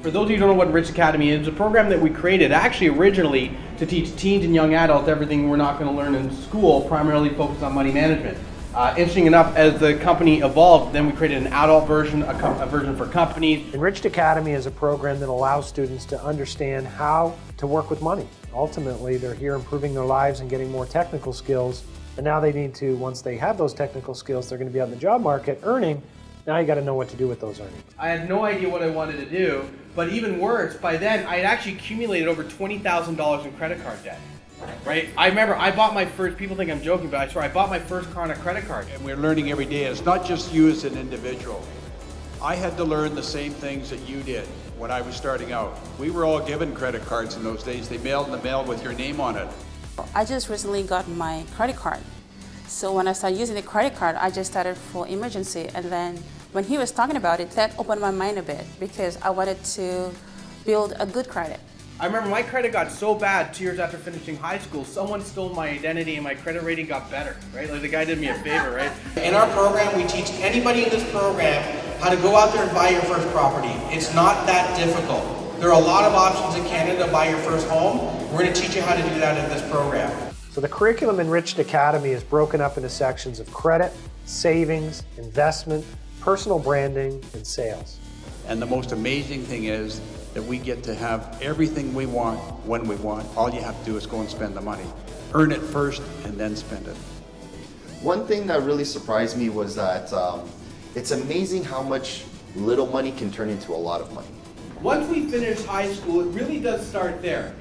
For those of you who don't know what EnRiched Academy is, it's a program that we created actually originally to teach teens and young adults everything we're not going to learn in school, primarily focused on money management. Interesting enough, as the company evolved, then we created an adult version, a version for companies. EnRiched Academy is a program that allows students to understand how to work with money. Ultimately, they're here improving their lives and getting more technical skills. And now they need to, once they have those technical skills, they're going to be out in the job market earning. Now you got to know what to do with those earnings. I had no idea what I wanted to do, but even worse, by then I had actually accumulated over $20,000 in credit card debt. Right? I remember I bought my first, people think I'm joking, but I swear I bought my first car on a credit card. And we're learning every day. It's not just you as an individual. I had to learn the same things that you did when I was starting out. We were all given credit cards in those days. They mailed in the mail with your name on it. I just recently got my credit card. So when I started using the credit card, I just started for emergency. And then when he was talking about it, that opened my mind a bit because I wanted to build a good credit. I remember my credit got so bad 2 years after finishing high school, someone stole my identity and my credit rating got better, right? Like the guy did me a favor, right? In our program, we teach anybody in this program how to go out there and buy your first property. It's not that difficult. There are a lot of options in Canada to buy your first home. We're going to teach you how to do that in this program. So the curriculum EnRiched Academy is broken up into sections of credit, savings, investment, personal branding, and sales. And the most amazing thing is that we get to have everything we want when we want. All you have to do is go and spend the money. Earn it first and then spend it. One thing that really surprised me was that it's amazing how much little money can turn into a lot of money. Once we finish high school, it really does start there.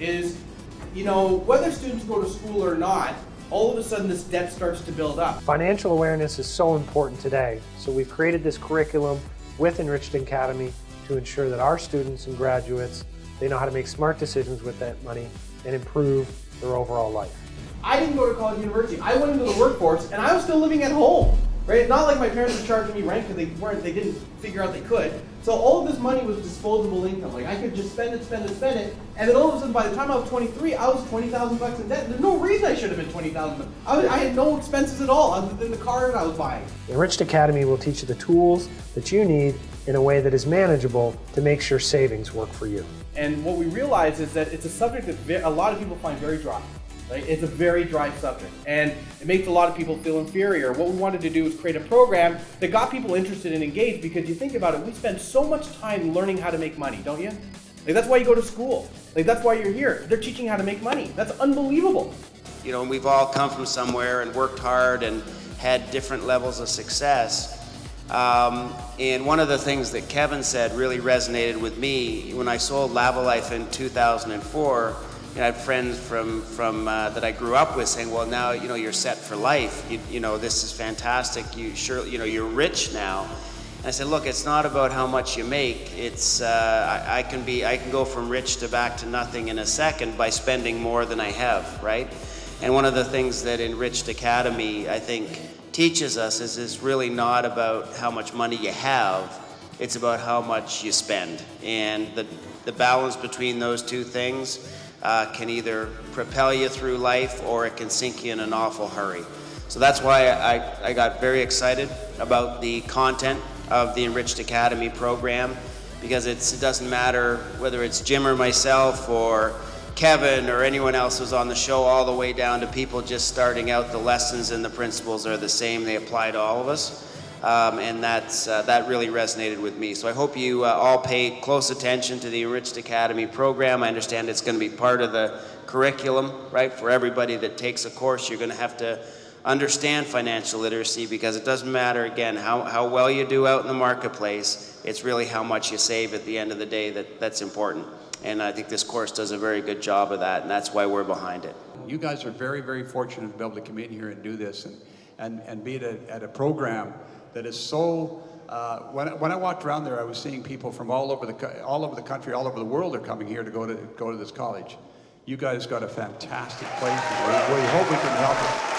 You know, whether students go to school or not, all of a sudden this debt starts to build up. Financial awareness is so important today, so we've created this curriculum with EnRiched Academy to ensure that our students and graduates, they know how to make smart decisions with that money and improve their overall life. I didn't go to college and university. I went into the workforce and I was still living at home. Right? It's not like my parents were charging me rent because they didn't figure out they could. So all of this money was disposable income. Like I could just spend it, and then all of a sudden by the time I was 23, I was $20,000 in debt. There's no reason I should have been $20,000. I had no expenses at all other than the car that I was buying. EnRiched Academy will teach you the tools that you need in a way that is manageable to make sure savings work for you. And what we realize is that it's a subject that a lot of people find very dry. Right? It's a very dry subject, and it makes a lot of people feel inferior. What we wanted to do is create a program that got people interested and engaged, because you think about it, we spend so much time learning how to make money, don't you? Like that's why you go to school. Like that's why you're here. They're teaching how to make money. That's unbelievable. You know, we've all come from somewhere and worked hard and had different levels of success. And one of the things that Kevin said really resonated with me when I sold Lavalife in 2004. I had friends from that I grew up with saying, "Well, now you're set for life. You know this is fantastic. You're rich now." And I said, "Look, it's not about how much you make. It's I can go from rich to back to nothing in a second by spending more than I have, right?" And one of the things that EnRiched Academy I think teaches us is it's really not about how much money you have. It's about how much you spend, and the balance between those two things can either propel you through life or it can sink you in an awful hurry. So that's why I got very excited about the content of the EnRiched Academy program, because it doesn't matter whether it's Jim or myself or Kevin or anyone else who's on the show, all the way down to people just starting out. The lessons and the principles are the same. They apply to all of us. And that really resonated with me. So I hope you all pay close attention to the EnRiched Academy program. I understand it's going to be part of the curriculum, right? For everybody that takes a course, you're going to have to understand financial literacy, because it doesn't matter, again, how well you do out in the marketplace. It's really how much you save at the end of the day that's important. And I think this course does a very good job of that, and that's why we're behind it. You guys are very, very fortunate to be able to come in here and do this and be at a program that is so, when I walked around there, I was seeing people from all over the country, all over the world are coming here to go to this college. You guys got a fantastic place, and we hope we can help it.